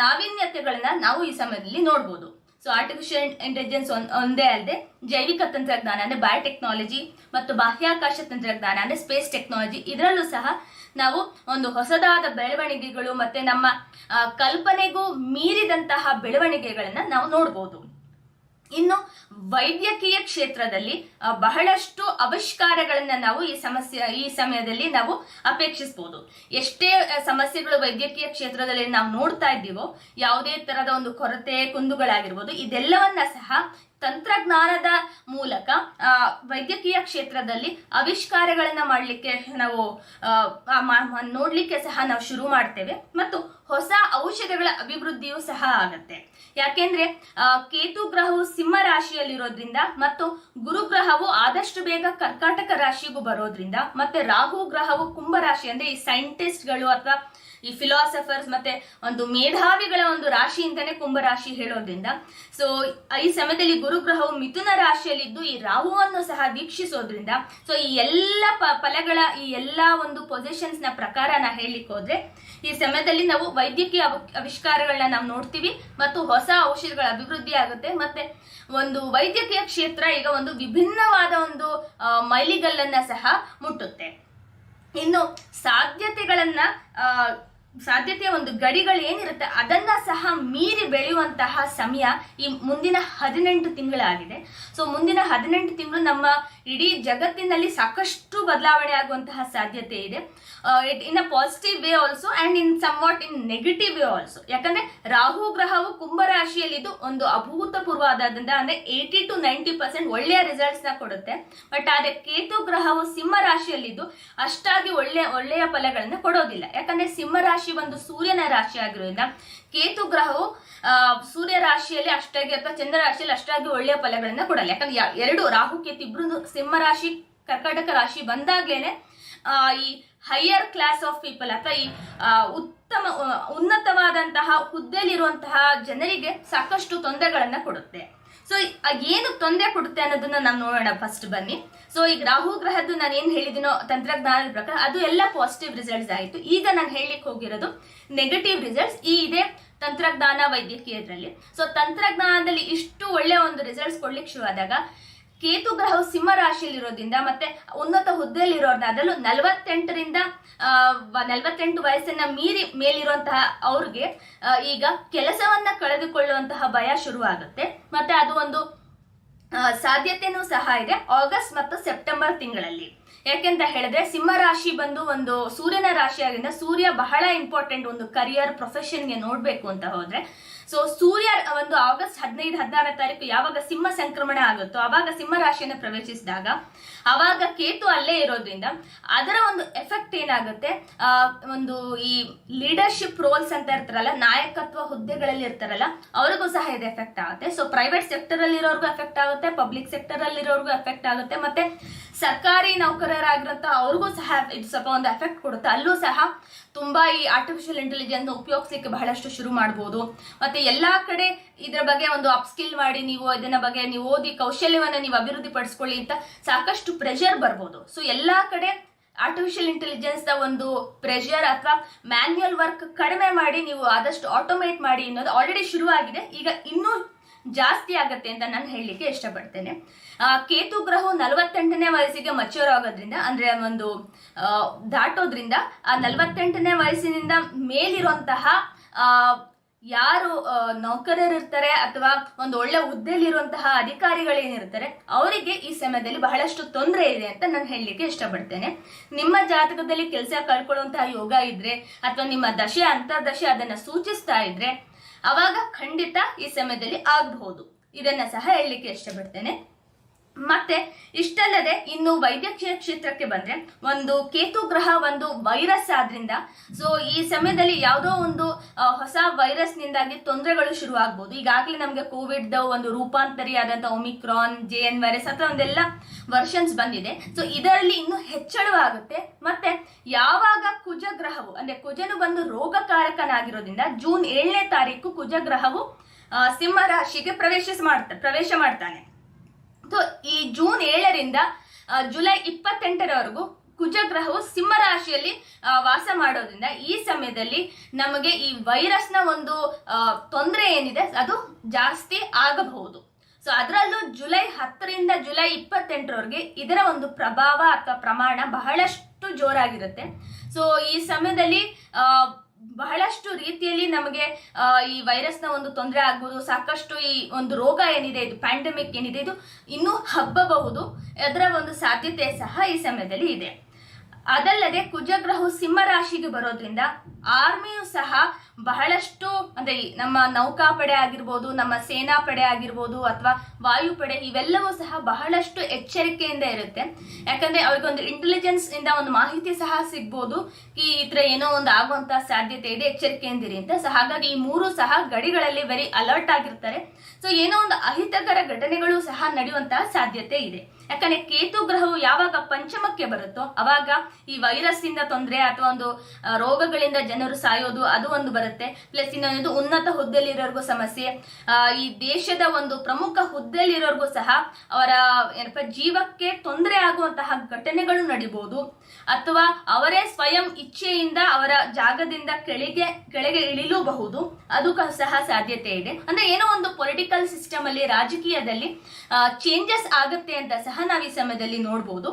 ನಾವೀನ್ಯತೆಗಳನ್ನ ನಾವು ಈ ಸಮಯದಲ್ಲಿ ನೋಡಬಹುದು. ಸೊ ಆರ್ಟಿಫಿಷಿಯಲ್ ಇಂಟೆಲಿಜೆನ್ಸ್ ಒಂದೇ ಅಲ್ಲದೆ ಜೈವಿಕ ತಂತ್ರಜ್ಞಾನ ಅಂದ್ರೆ ಬಯೋಟೆಕ್ನಾಲಜಿ ಮತ್ತು ಬಾಹ್ಯಾಕಾಶ ತಂತ್ರಜ್ಞಾನ ಅಂದ್ರೆ ಸ್ಪೇಸ್ ಟೆಕ್ನಾಲಜಿ, ಇದರಲ್ಲೂ ಸಹ ನಾವು ಒಂದು ಹೊಸದಾದ ಬೆಳವಣಿಗೆಗಳು ಮತ್ತೆ ನಮ್ಮ ಕಲ್ಪನೆಗೂ ಮೀರಿದಂತಹ ಬೆಳವಣಿಗೆಗಳನ್ನ ನಾವು ನೋಡಬಹುದು. ಇನ್ನು ವೈದ್ಯಕೀಯ ಕ್ಷೇತ್ರದಲ್ಲಿ ಬಹಳಷ್ಟು ಆವಿಷ್ಕಾರಗಳನ್ನ ನಾವು ಈ ಸಮಯದಲ್ಲಿ ನಾವು ಅಪೇಕ್ಷಿಸಬಹುದು. ಎಷ್ಟೇ ಸಮಸ್ಯೆಗಳು ವೈದ್ಯಕೀಯ ಕ್ಷೇತ್ರದಲ್ಲಿ ನಾವು ನೋಡ್ತಾ ಇದ್ದೀವೋ, ಯಾವುದೇ ತರಹದ ಒಂದು ಕೊರತೆ ಕುಂದುಗಳಾಗಿರ್ಬೋದು, ಇದೆಲ್ಲವನ್ನ ಸಹ ತಂತ್ರಜ್ಞಾನದ ಮೂಲಕ ವೈದ್ಯಕೀಯ ಕ್ಷೇತ್ರದಲ್ಲಿ ಆವಿಷ್ಕಾರಗಳನ್ನ ಮಾಡಲಿಕ್ಕೆ ನಾವು ನೋಡ್ಲಿಕ್ಕೆ ಸಹ ನಾವು ಶುರು ಮಾಡ್ತೇವೆ, ಮತ್ತು ಹೊಸ ಔಷಧಗಳ ಅಭಿವೃದ್ಧಿಯೂ ಸಹ ಆಗತ್ತೆ. ಯಾಕೆಂದ್ರೆ ಕೇತು ಗ್ರಹವು ಸಿಂಹ ರಾಶಿಯಲ್ಲಿರೋದ್ರಿಂದ, ಮತ್ತು ಗುರು ಗ್ರಹವು ಆದಷ್ಟು ಬೇಗ ಕರ್ಕಾಟಕ ರಾಶಿಗೂ ಬರೋದ್ರಿಂದ, ಮತ್ತೆ ರಾಹು ಗ್ರಹವು ಕುಂಭ ರಾಶಿ, ಅಂದ್ರೆ ಈ ಸೈಂಟಿಸ್ಟ್ಗಳು ಅಥವಾ ಈ ಫಿಲಾಸಫರ್ಸ್ ಮತ್ತೆ ಒಂದು ಮೇಧಾವಿಗಳ ಒಂದು ರಾಶಿ ಅಂತಾನೆ ಕುಂಭ ರಾಶಿ ಹೇಳೋದ್ರಿಂದ, ಸೊ ಈ ಸಮಯದಲ್ಲಿ ಗುರುಗ್ರಹವು ಮಿಥುನ ರಾಶಿಯಲ್ಲಿದ್ದು ಈ ರಾಹುವನ್ನು ಸಹ ವೀಕ್ಷಿಸೋದ್ರಿಂದ, ಸೊ ಈ ಎಲ್ಲ ಫಲಗಳ ಈ ಎಲ್ಲ ಒಂದು ಪೊಸಿಷನ್ಸ್ ನ ಪ್ರಕಾರ ನಾ ಹೇಳಲಿಕ್ಕೆ ಹೋದ್ರೆ ಈ ಸಮಯದಲ್ಲಿ ನಾವು ವೈದ್ಯಕೀಯ ಆವಿಷ್ಕಾರಗಳನ್ನ ನಾವು ನೋಡ್ತೀವಿ, ಮತ್ತು ಹೊಸ ಔಷಧಿಗಳ ಅಭಿವೃದ್ಧಿ ಆಗುತ್ತೆ. ಮತ್ತೆ ಒಂದು ವೈದ್ಯಕೀಯ ಕ್ಷೇತ್ರ ಈಗ ಒಂದು ವಿಭಿನ್ನವಾದ ಒಂದು ಮೈಲಿಗಲ್ಲನ್ನ ಸಹ ಮುಟ್ಟುತ್ತೆ. ಇನ್ನು ಸಾಧ್ಯತೆಯ ಒಂದು ಗಡಿಗಳು ಏನಿರುತ್ತೆ ಅದನ್ನ ಸಹ ಮೀರಿ ಬೆಳೆಯುವಂತಹ ಸಮಯ ಈ ಮುಂದಿನ 18 ತಿಂಗಳಾಗಿದೆ. ಸೊ ಮುಂದಿನ 18 ತಿಂಗಳು ನಮ್ಮ ಇಡೀ ಜಗತ್ತಿನಲ್ಲಿ ಸಾಕಷ್ಟು ಬದಲಾವಣೆ ಆಗುವಂತಹ ಸಾಧ್ಯತೆ ಇದೆ. In a positive way also and in somewhat in negative way also. ಯಾಕಂದ್ರೆ ರಾಹು ಗ್ರಹವು ಕುಂಭ ರಾಶಿಯಲ್ಲಿದ್ದು ಒಂದು ಅಭೂತಪೂರ್ವವಾದಂತಹ ಅಂದ್ರೆ 80 to 90% ಒಳ್ಳೆಯ ರಿಸಲ್ಟ್ಸ್ ನ ಕೊಡುತ್ತೆ. ಬಟ್ ಆದ್ರೆ ಕೇತು ಗ್ರಹವು ಸಿಂಹ ರಾಶಿಯಲ್ಲಿದ್ದು ಅಷ್ಟಾಗಿ ಒಳ್ಳೆಯ ಫಲಗಳನ್ನು ಕೊಡೋದಿಲ್ಲ. ಯಾಕಂದ್ರೆ ಸಿಂಹ ರಾಶಿ ಒಂದು ಸೂರ್ಯನ ರಾಶಿ ಆಗಿರೋದ್ರಿಂದ ಕೇತು ಗ್ರಹವು ಸೂರ್ಯ ರಾಶಿಯಲ್ಲಿ ಅಷ್ಟಾಗಿ ಅಥವಾ ಚಂದ್ರ ರಾಶಿಯಲ್ಲಿ ಅಷ್ಟಾಗಿ ಒಳ್ಳೆಯ ಫಲಗಳನ್ನ ಕೊಡಲ್ಲ. ಯಾಕಂದ್ರೆ ಎರಡು ರಾಹು ಕೇತು ಇಬ್ರು ಸಿಂಹ ರಾಶಿ ಕರ್ಕಾಟಕ ರಾಶಿ ಬಂದಾಗ್ಲೇನೆ ಈ ಹೈಯರ್ ಕ್ಲಾಸ್ ಆಫ್ ಪೀಪಲ್ ಅಥವಾ ಈ ಉನ್ನತವಾದಂತಹ ಹುದ್ದೆಯಲ್ಲಿರುವಂತಹ ಜನರಿಗೆ ಸಾಕಷ್ಟು ತೊಂದರೆಗಳನ್ನ ಕೊಡುತ್ತೆ. ಸೊ ಏನು ತೊಂದರೆ ಕೊಡುತ್ತೆ ಅನ್ನೋದನ್ನ ನಾವು ನೋಡೋಣ. ಫಸ್ಟ್ ಬನ್ನಿ. ಸೊ ಈಗ ರಾಹು ಗ್ರಹದ್ದು ನಾನು ಏನ್ ಹೇಳಿದಿನೋ ತಂತ್ರಜ್ಞಾನದ ಪ್ರಕಾರ ಅದು ಎಲ್ಲ ಪಾಸಿಟಿವ್ ರಿಸಲ್ಟ್ಸ್ ಆಯಿತು. ಈಗ ನಾನು ಹೇಳಲಿಕ್ಕೆ ಹೋಗಿರೋದು ನೆಗೆಟಿವ್ ರಿಸಲ್ಟ್ಸ್ ಇದೆ ತಂತ್ರಜ್ಞಾನ ವೈದ್ಯಕೀಯದ್ರಲ್ಲಿ. ಸೊ ತಂತ್ರಜ್ಞಾನದಲ್ಲಿ ಇಷ್ಟು ಒಳ್ಳೆ ಒಂದು ರಿಸಲ್ಟ್ಸ್ ಕೊಡ್ಲಿಕ್ಕೆ ಶುರುವಾದಾಗ ಕೇತು ಗ್ರಹವು ಸಿಂಹ ರಾಶಿಯಲ್ಲಿರೋದ್ರಿಂದ ಮತ್ತೆ ಉನ್ನತ ಹುದ್ದೆಯಲ್ಲಿರೋರ್ನ ಅದರಲ್ಲೂ 48 ವಯಸ್ಸನ್ನ ಮೀರಿ ಮೇಲಿರುವಂತಹ ಅವ್ರಿಗೆ ಈಗ ಕೆಲಸವನ್ನ ಕಳೆದುಕೊಳ್ಳುವಂತಹ ಭಯ ಶುರುವಾಗುತ್ತೆ. ಮತ್ತೆ ಅದು ಒಂದು ಸಾಧ್ಯತೆನೂ ಸಹ ಇದೆ ಆಗಸ್ಟ್ ಮತ್ತು ಸೆಪ್ಟೆಂಬರ್ ತಿಂಗಳಲ್ಲಿ. ಯಾಕೆಂತ ಹೇಳಿದ್ರೆ ಸಿಂಹ ರಾಶಿ ಬಂದು ಒಂದು ಸೂರ್ಯನ ರಾಶಿ ಆಗಿಂದ ಸೂರ್ಯ ಬಹಳ ಇಂಪಾರ್ಟೆಂಟ್ ಒಂದು ಕರಿಯರ್ ಪ್ರೊಫೆಷನ್ಗೆ ನೋಡ್ಬೇಕು ಅಂತ ಹೋದ್ರೆ. ಸೊ ಸೂರ್ಯ ಒಂದು ಆಗಸ್ಟ್ 15-16 ತಾರೀಕು ಯಾವಾಗ ಸಿಂಹ ಸಂಕ್ರಮಣ ಆಗುತ್ತೋ ಅವಾಗ ಸಿಂಹ ರಾಶಿಯನ್ನು ಪ್ರವೇಶಿಸಿದಾಗ ಅವಾಗ ಕೇತು ಅಲ್ಲೇ ಇರೋದ್ರಿಂದ ಅದರ ಒಂದು ಎಫೆಕ್ಟ್ ಏನಾಗುತ್ತೆ, ಒಂದು ಈ ಲೀಡರ್ಶಿಪ್ ರೋಲ್ಸ್ ಅಂತ ಇರ್ತಾರಲ್ಲ, ನಾಯಕತ್ವ ಹುದ್ದೆಗಳಲ್ಲಿ ಇರ್ತಾರಲ್ಲ ಅವ್ರಿಗೂ ಸಹ ಇದು ಎಫೆಕ್ಟ್ ಆಗುತ್ತೆ. ಸೊ ಪ್ರೈವೇಟ್ ಸೆಕ್ಟರ್ ಅಲ್ಲಿ ಇರೋರ್ಗೂ ಎಫೆಕ್ಟ್ ಆಗುತ್ತೆ, ಪಬ್ಲಿಕ್ ಸೆಕ್ಟರ್ ಅಲ್ಲಿ ಇರೋರ್ಗೂ ಎಫೆಕ್ಟ್ ಆಗುತ್ತೆ, ಮತ್ತೆ ಸರ್ಕಾರಿ ನೌಕರರಾಗಿರುವಂತಹ ಅವ್ರಿಗೂ ಸಹ ಇದು ಸ್ವಲ್ಪ ಒಂದು ಎಫೆಕ್ಟ್ ಕೊಡುತ್ತೆ. ಅಲ್ಲೂ ಸಹ ತುಂಬಾ ಈ ಆರ್ಟಿಫಿಷಿಯಲ್ ಇಂಟೆಲಿಜೆನ್ಸ್ ಉಪಯೋಗಿಸಲಿಕ್ಕೆ ಬಹಳಷ್ಟು ಶುರು ಮಾಡಬಹುದು. ಮತ್ತೆ ಎಲ್ಲಾ ಕಡೆ ಇದ್ರ ಬಗ್ಗೆ ಒಂದು ಅಪ್ಸ್ಕಿಲ್ ಮಾಡಿ ನೀವು ಇದನ್ನ ಬಗ್ಗೆ ನೀವು ಓದಿ ಕೌಶಲ್ಯವನ್ನ ನೀವು ಅಭಿವೃದ್ಧಿ ಪಡಿಸ್ಕೊಳ್ಳಿ ಅಂತ ಸಾಕಷ್ಟು ಪ್ರೆಷರ್ ಬರ್ಬೋದು. ಸೊ ಎಲ್ಲಾ ಕಡೆ ಆರ್ಟಿಫಿಷಿಯಲ್ ಇಂಟೆಲಿಜೆನ್ಸ್ ದ ಒಂದು ಪ್ರೆಷರ್ ಅಥವಾ ಮ್ಯಾನ್ಯುಯಲ್ ವರ್ಕ್ ಕಡಿಮೆ ಮಾಡಿ ನೀವು ಆದಷ್ಟು ಆಟೋಮೇಟ್ ಮಾಡಿ ಅನ್ನೋದು ಆಲ್ರೆಡಿ ಶುರು ಆಗಿದೆ. ಈಗ ಇನ್ನೂ ಜಾಸ್ತಿ ಆಗತ್ತೆ ಅಂತ ನಾನು ಹೇಳಲಿಕ್ಕೆ ಇಷ್ಟಪಡ್ತೇನೆ. ಕೇತು ಗ್ರಹವು 48ನೇ ವಯಸ್ಸಿಗೆ ಮಚ್ಯೂರ್ ಆಗೋದ್ರಿಂದ, ಅಂದ್ರೆ ಒಂದು ದಾಟೋದ್ರಿಂದ, ಆ 48ನೇ ವಯಸ್ಸಿನಿಂದ ಮೇಲಿರುವಂತಹ ಯಾರು ನೌಕರರಿರ್ತಾರೆ ಅಥವಾ ಒಂದು ಒಳ್ಳೆ ಹುದ್ದೆಯಲ್ಲಿರುವಂತಹ ಅಧಿಕಾರಿಗಳೇನಿರ್ತಾರೆ ಅವರಿಗೆ ಈ ಸಮಯದಲ್ಲಿ ಬಹಳಷ್ಟು ತೊಂದರೆ ಇದೆ ಅಂತ ನಾನು ಹೇಳಲಿಕ್ಕೆ ಇಷ್ಟಪಡ್ತೇನೆ. ನಿಮ್ಮ ಜಾತಕದಲ್ಲಿ ಕೆಲಸ ಕಳ್ಕೊಳ್ಳುವಂತಹ ಯೋಗ ಇದ್ರೆ ಅಥವಾ ನಿಮ್ಮ ದಶೆ ಅಂತರ್ದಶೆ ಅದನ್ನ ಸೂಚಿಸ್ತಾ ಇದ್ರೆ ಅವಾಗ ಖಂಡಿತ ಈ ಸಮಯದಲ್ಲಿ ಆಗಬಹುದು. ಇದನ್ನ ಸಹ ಹೇಳಲಿಕ್ಕೆ ಇಷ್ಟಪಡ್ತೇನೆ. ಮತ್ತೆ ಇಷ್ಟಲ್ಲದೆ ಇನ್ನು ವೈದ್ಯಕೀಯ ಕ್ಷೇತ್ರಕ್ಕೆ ಬಂದ್ರೆ, ಒಂದು ಕೇತು ಗ್ರಹ ಒಂದು ವೈರಸ್ ಆದ್ರಿಂದ ಸೊ ಈ ಸಮಯದಲ್ಲಿ ಯಾವುದೋ ಒಂದು ಹೊಸ ವೈರಸ್ ನಿಂದಾಗಿ ತೊಂದರೆಗಳು ಶುರು ಆಗ್ಬಹುದು. ಈಗಾಗಲೇ ನಮ್ಗೆ ಕೋವಿಡ್ ಒಂದು ರೂಪಾಂತರಿಯಾದಂತಹ ಒಮಿಕ್ರಾನ್, JN ವೈರಸ್ ಅಥವಾ ಒಂದೆಲ್ಲ ವರ್ಷನ್ಸ್ ಬಂದಿದೆ. ಸೊ ಇದರಲ್ಲಿ ಇನ್ನು ಹೆಚ್ಚಳವಾಗುತ್ತೆ. ಮತ್ತೆ ಯಾವಾಗ ಕುಜ ಗ್ರಹವು ಅಂದ್ರೆ ಕುಜನು ಬಂದು ರೋಗಕಾರಕನಾಗಿರೋದ್ರಿಂದ ಜೂನ್ 7ನೇ ತಾರೀಕು ಕುಜ ಗ್ರಹವು ಸಿಂಹ ರಾಶಿಗೆ ಪ್ರವೇಶ ಮಾಡ್ತಾನೆ. ಸೊ ಈ ಜೂನ್ 7ರಿಂದ ಜುಲೈ 28ರವರೆಗೂ ಕುಜಗ್ರಹವು ಸಿಂಹ ರಾಶಿಯಲ್ಲಿ ವಾಸ ಮಾಡೋದ್ರಿಂದ ಈ ಸಮಯದಲ್ಲಿ ನಮಗೆ ಈ ವೈರಸ್ನ ಒಂದು ತೊಂದರೆ ಏನಿದೆ ಅದು ಜಾಸ್ತಿ ಆಗಬಹುದು. ಸೊ ಅದರಲ್ಲೂ ಜುಲೈ 10ರಿಂದ ಜುಲೈ 28ರವರೆಗೆ ಇದರ ಒಂದು ಪ್ರಭಾವ ಅಥವಾ ಪ್ರಮಾಣ ಬಹಳಷ್ಟು ಜೋರಾಗಿರುತ್ತೆ. ಸೊ ಈ ಸಮಯದಲ್ಲಿ ಬಹಳಷ್ಟು ರೀತಿಯಲ್ಲಿ ನಮಗೆ ಈ ವೈರಸ್ನ ಒಂದು ತೊಂದರೆ ಆಗ್ಬೋದು. ಸಾಕಷ್ಟು ಈ ಒಂದು ರೋಗ ಏನಿದೆ, ಇದು ಪ್ಯಾಂಡಮಿಕ್ ಏನಿದೆ, ಇದು ಇನ್ನೂ ಹಬ್ಬಬಹುದು. ಅದರ ಒಂದು ಸಾಧ್ಯತೆ ಸಹ ಈ ಸಮಯದಲ್ಲಿ ಇದೆ. ಅದಲ್ಲದೆ ಕುಜಗ್ರಹವು ಸಿಂಹ ರಾಶಿಗೆ ಬರೋದ್ರಿಂದ ಆರ್ಮಿಯು ಸಹ ಬಹಳಷ್ಟು, ಅಂದ್ರೆ ನಮ್ಮ ನೌಕಾಪಡೆ ಆಗಿರ್ಬೋದು, ನಮ್ಮ ಸೇನಾಪಡೆ ಆಗಿರ್ಬೋದು ಅಥವಾ ವಾಯುಪಡೆ, ಇವೆಲ್ಲವೂ ಸಹ ಬಹಳಷ್ಟು ಎಚ್ಚರಿಕೆಯಿಂದ ಇರುತ್ತೆ. ಯಾಕಂದ್ರೆ ಅವ್ರಿಗೊಂದು ಇಂಟೆಲಿಜೆನ್ಸ್ ಇಂದ ಒಂದು ಮಾಹಿತಿ ಸಹ ಸಿಗ್ಬೋದು, ಈ ತರ ಏನೋ ಒಂದು ಆಗುವಂತ ಸಾಧ್ಯತೆ ಇದೆ, ಎಚ್ಚರಿಕೆಯಿಂದಿರಿ ಅಂತ. ಸೊ ಹಾಗಾಗಿ ಈ ಮೂರು ಸಹ ಗಡಿಗಳಲ್ಲಿ ವೆರಿ ಅಲರ್ಟ್ ಆಗಿರ್ತಾರೆ. ಸೊ ಏನೋ ಒಂದು ಅಹಿತಕರ ಘಟನೆಗಳು ಸಹ ನಡೆಯುವಂತಹ ಸಾಧ್ಯತೆ ಇದೆ. ಯಾಕಂದ್ರೆ ಕೇತು ಗ್ರಹವು ಯಾವಾಗ ಪಂಚಮಕ್ಕೆ ಬರುತ್ತೋ ಅವಾಗ ಈ ವೈರಸ್ ಇಂದ ತೊಂದರೆ ಅಥವಾ ಒಂದು ರೋಗಗಳಿಂದ ಜನರು ಸಾಯೋದು ಅದು ಒಂದು ಬರುತ್ತೆ. ಪ್ಲಸ್ ಇನ್ನೊಂದು ಉನ್ನತ ಹುದ್ದೆಯಲ್ಲಿರೋರ್ಗೂ ಸಮಸ್ಯೆ, ಈ ದೇಶದ ಒಂದು ಪ್ರಮುಖ ಹುದ್ದೆಯಲ್ಲಿರೋರ್ಗೂ ಸಹ ಅವರ ಏನಪ್ಪ ಜೀವಕ್ಕೆ ತೊಂದರೆ ಆಗುವಂತಹ ಘಟನೆಗಳು ನಡಿಬಹುದು. ಅಥವಾ ಅವರೇ ಸ್ವಯಂ ಇಚ್ಛೆಯಿಂದ ಅವರ ಜಾಗದಿಂದ ಕೆಳಗೆ ಇಳಿಲೂಬಹುದು, ಅದು ಸಹ ಸಾಧ್ಯತೆ ಇದೆ. ಅಂದ್ರೆ ಏನೋ ಒಂದು ಪೊಲಿಟಿಕಲ್ ಸಿಸ್ಟಮ್ ಅಲ್ಲಿ, ರಾಜಕೀಯದಲ್ಲಿ ಚೇಂಜಸ್ ಆಗುತ್ತೆ ಅಂತ ಸಹ ನಾವು ಈ ಸಮಯದಲ್ಲಿ ನೋಡಬಹುದು.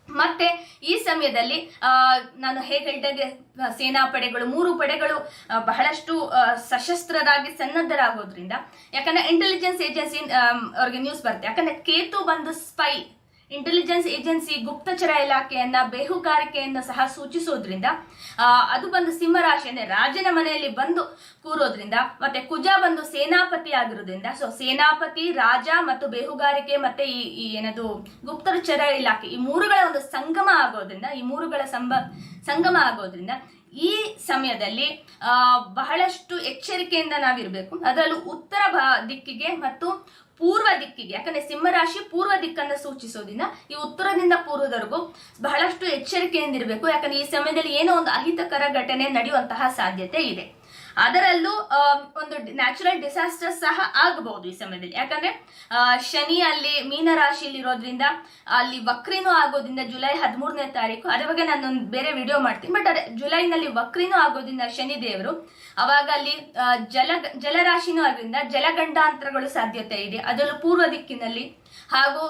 ಮತ್ತೆ ಈ ಸಮಯದಲ್ಲಿ ನಾನು ಹೇಗೆ ಹೇಳಿದಾಗೆ ಸೇನಾಪಡೆಗಳು, ಮೂರು ಪಡೆಗಳು ಬಹಳಷ್ಟು ಸಶಸ್ತ್ರರಾಗಿ ಸನ್ನದ್ಧರಾಗೋದ್ರಿಂದ, ಯಾಕಂದ್ರೆ ಇಂಟೆಲಿಜೆನ್ಸ್ ಏಜೆನ್ಸಿ ಅವ್ರಿಗೆ ನ್ಯೂಸ್ ಬರುತ್ತೆ. ಯಾಕಂದ್ರೆ ಕೇತು ಬಂದು ಸ್ಪೈ, ಇಂಟೆಲಿಜೆನ್ಸ್ ಏಜೆನ್ಸಿ, ಗುಪ್ತಚರ ಇಲಾಖೆಯನ್ನ, ಬೇಹುಗಾರಿಕೆಯನ್ನು ಸಹ ಸೂಚಿಸೋದ್ರಿಂದ ಅದು ಬಂದು ಸಿಂಹ ರಾಶಿ ಅಂದ್ರೆ ರಾಜನ ಮನೆಯಲ್ಲಿ ಬಂದು ಕೂರೋದ್ರಿಂದ, ಮತ್ತೆ ಕುಜ ಬಂದು ಸೇನಾಪತಿ ಆಗಿರೋದ್ರಿಂದ, ಸೊ ಸೇನಾಪತಿ, ರಾಜ ಮತ್ತು ಬೇಹುಗಾರಿಕೆ ಮತ್ತೆ ಈ ಏನದು ಗುಪ್ತಚರ ಇಲಾಖೆ, ಈ ಮೂರುಗಳ ಒಂದು ಸಂಗಮ ಆಗೋದ್ರಿಂದ ಈ ಸಮಯದಲ್ಲಿ ಬಹಳಷ್ಟು ಎಚ್ಚರಿಕೆಯಿಂದ ನಾವಿರ್ಬೇಕು. ಅದರಲ್ಲೂ ಉತ್ತರ ದಿಕ್ಕಿಗೆ ಮತ್ತು ಪೂರ್ವ ದಿಕ್ಕಿಗೆ, ಯಾಕಂದ್ರೆ ಸಿಂಹರಾಶಿ ಪೂರ್ವ ದಿಕ್ಕನ್ನು ಸೂಚಿಸೋದ್ರಿಂದ ಈ ಉತ್ತರದಿಂದ ಪೂರ್ವದವರೆಗೂ ಬಹಳಷ್ಟು ಎಚ್ಚರಿಕೆಯಿಂದಿರಬೇಕು. ಯಾಕಂದ್ರೆ ಈ ಸಮಯದಲ್ಲಿ ಏನೋ ಒಂದು ಅಹಿತಕರ ಘಟನೆ ನಡೆಯುವಂತಹ ಸಾಧ್ಯತೆ ಇದೆ. ಅದರಲ್ಲೂ ಒಂದು ನ್ಯಾಚುರಲ್ ಡಿಸಾಸ್ಟರ್ ಸಹ ಆಗಬಹುದು ಈ ಸಮಯದಲ್ಲಿ. ಯಾಕಂದ್ರೆ ಶನಿ ಅಲ್ಲಿ ಮೀನ ರಾಶಿಯಲ್ಲಿ ಇರೋದ್ರಿಂದ ಅಲ್ಲಿ ವಕ್ರಿನೂ ಆಗೋದ್ರಿಂದ ಜುಲೈ 13ನೇ ತಾರೀಕು, ಅದ್ರ ಬಗ್ಗೆ ನಾನು ಬೇರೆ ವಿಡಿಯೋ ಮಾಡ್ತೀನಿ. ಬಟ್ ಅದೇ ಜುಲೈನಲ್ಲಿ ವಕ್ರಿನೂ ಆಗೋದ್ರಿಂದ ಶನಿ ದೇವರು ಅವಾಗ ಅಲ್ಲಿ ಜಲರಾಶಿನೂ ಆಗೋದ್ರಿಂದ ಜಲಗಂಡಾಂತರಗಳು ಸಾಧ್ಯತೆ ಇದೆ, ಅದರಲ್ಲೂ ಪೂರ್ವ ದಿಕ್ಕಿನಲ್ಲಿ. ಹಾಗೂ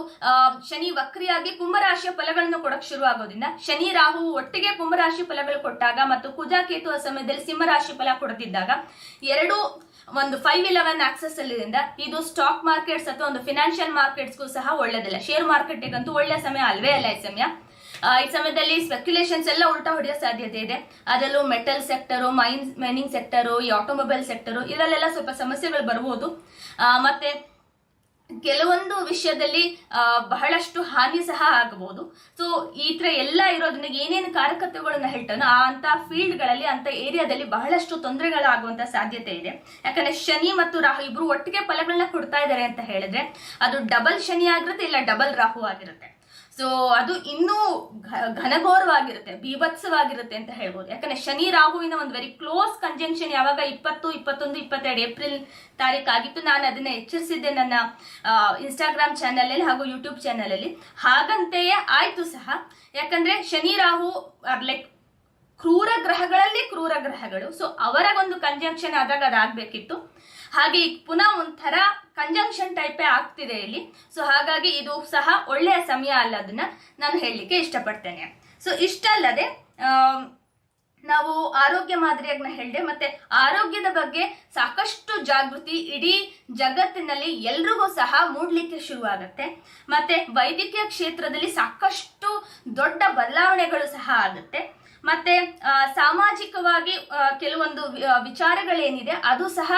ಶನಿ ವಕ್ರಿಯಾಗಿ ಕುಂಭರಾಶಿಯ ಫಲಗಳನ್ನು ಕೊಡಕ್ ಶುರು ಆಗೋದ್ರಿಂದ, ಶನಿ ರಾಹು ಒಟ್ಟಿಗೆ ಕುಂಭರಾಶಿ ಫಲಗಳು ಕೊಟ್ಟಾಗ ಮತ್ತು ಕುಜ ಕೇತು ಆ ಸಮಯದಲ್ಲಿ ಸಿಂಹರಾಶಿ ಫಲ ಕೊಡುತ್ತಿದ್ದಾಗ ಎರಡು ಒಂದು 5-11 ಆಕ್ಸಸ್ ಅಲ್ಲಿಂದ ಇದು ಸ್ಟಾಕ್ ಮಾರ್ಕೆಟ್ಸ್ ಅಥವಾ ಒಂದು ಫಿನಾನ್ಷಿಯಲ್ ಮಾರ್ಕೆಟ್ಸ್ಗೂ ಸಹ ಒಳ್ಳೇದಿಲ್ಲ. ಶೇರ್ ಮಾರ್ಕೆಟ್ಗಂತೂ ಒಳ್ಳೆ ಸಮಯ ಅಲ್ವೇ ಅಲ್ಲ ಈ ಸಮಯ. ಈ ಸಮಯದಲ್ಲಿ ಸ್ಪೆಕ್ಯುಲೇಷನ್ಸ್ ಎಲ್ಲ ಉಲ್ಟಾ ಹೊಡೆಯೋ ಸಾಧ್ಯತೆ ಇದೆ. ಅದರಲ್ಲೂ ಮೆಟಲ್ ಸೆಕ್ಟರು, ಮೈನಿಂಗ್ ಸೆಕ್ಟರು, ಈ ಆಟೋಮೊಬೈಲ್ ಸೆಕ್ಟರು, ಇದರಲ್ಲೆಲ್ಲ ಸ್ವಲ್ಪ ಸಮಸ್ಯೆಗಳು ಬರಬಹುದು. ಮತ್ತೆ ಕೆಲವೊಂದು ವಿಷಯದಲ್ಲಿ ಬಹಳಷ್ಟು ಹಾನಿ ಸಹ ಆಗಬಹುದು. ಸೊ ಈ ತರ ಎಲ್ಲ ಇರೋದ್ರಿಂದ ಏನೇನು ಕಾರಕತ್ವಗಳನ್ನ ಹೇಳ್ತಾನೋ ಅಂತ ಫೀಲ್ಡ್ ಗಳಲ್ಲಿ, ಅಂತ ಏರಿಯಾದಲ್ಲಿ ಬಹಳಷ್ಟು ತೊಂದರೆಗಳಾಗುವಂತ ಸಾಧ್ಯತೆ ಇದೆ. ಯಾಕಂದ್ರೆ ಶನಿ ಮತ್ತು ರಾಹು ಇಬ್ರು ಒಟ್ಟಿಗೆ ಫಲಗಳನ್ನ ಕೊಡ್ತಾ ಇದ್ದಾರೆ ಅಂತ ಹೇಳಿದ್ರೆ ಅದು ಡಬಲ್ ಶನಿ ಆಗಿರುತ್ತೆ, ಇಲ್ಲ ಡಬಲ್ ರಾಹು ಆಗಿರುತ್ತೆ. ಸೊ ಅದು ಇನ್ನೂ ಘನಘೋರವಾಗಿರುತ್ತೆ, ಬೀಭತ್ಸವಾಗಿರುತ್ತೆ ಅಂತ ಹೇಳ್ಬೋದು. ಯಾಕಂದ್ರೆ ಶನಿ ರಾಹುವಿನ ಒಂದು ವೆರಿ ಕ್ಲೋಸ್ ಕಂಜಂಕ್ಷನ್ ಯಾವಾಗ 20, 21, 22 ಏಪ್ರಿಲ್ ತಾರೀಕು ಆಗಿತ್ತು. ನಾನು ಅದನ್ನ ಎಚ್ಚರಿಸಿದ್ದೆ ನನ್ನ ಇನ್ಸ್ಟಾಗ್ರಾಮ್ ಚಾನಲ್ ಅಲ್ಲಿ ಹಾಗೂ ಯೂಟ್ಯೂಬ್ ಚಾನಲ್ ಅಲ್ಲಿ. ಹಾಗಂತೆಯೇ ಆಯ್ತು ಸಹ. ಯಾಕಂದ್ರೆ ಶನಿ ರಾಹು ಲೈಕ್ ಕ್ರೂರ ಗ್ರಹಗಳಲ್ಲಿ ಕ್ರೂರ ಗ್ರಹಗಳು. ಸೊ ಅವರ ಒಂದು ಕಂಜಂಕ್ಷನ್ ಆದಾಗ ಅದಾಗಬೇಕಿತ್ತು. ಹಾಗೆ ಈಗ ಪುನಃ ಒಂಥರ ಕಂಜಂಕ್ಷನ್ ಟೈಪೇ ಆಗ್ತಿದೆ ಇಲ್ಲಿ. ಸೊ ಹಾಗಾಗಿ ಇದು ಸಹ ಒಳ್ಳೆಯ ಸಮಯ ಅಲ್ಲ, ಅದನ್ನ ನಾನು ಹೇಳಲಿಕ್ಕೆ ಇಷ್ಟಪಡ್ತೇನೆ. ಸೊ ಇಷ್ಟಲ್ಲದೆ ನಾವು ಆರೋಗ್ಯ ಮಾದರಿಯಾಗಿ ನಾ ಹೇಳಿದೆ, ಮತ್ತೆ ಆರೋಗ್ಯದ ಬಗ್ಗೆ ಸಾಕಷ್ಟು ಜಾಗೃತಿ ಇಡೀ ಜಗತ್ತಿನಲ್ಲಿ ಎಲ್ರಿಗೂ ಸಹ ಮೂಡ್ಲಿಕ್ಕೆ ಶುರುವಾಗುತ್ತೆ. ಮತ್ತೆ ವೈದ್ಯಕೀಯ ಕ್ಷೇತ್ರದಲ್ಲಿ ಸಾಕಷ್ಟು ದೊಡ್ಡ ಬದಲಾವಣೆಗಳು ಸಹ ಆಗುತ್ತೆ. ಮತ್ತೆ ಸಾಮಾಜಿಕವಾಗಿ ಕೆಲವೊಂದು ವಿಚಾರಗಳೇನಿದೆ ಅದು ಸಹ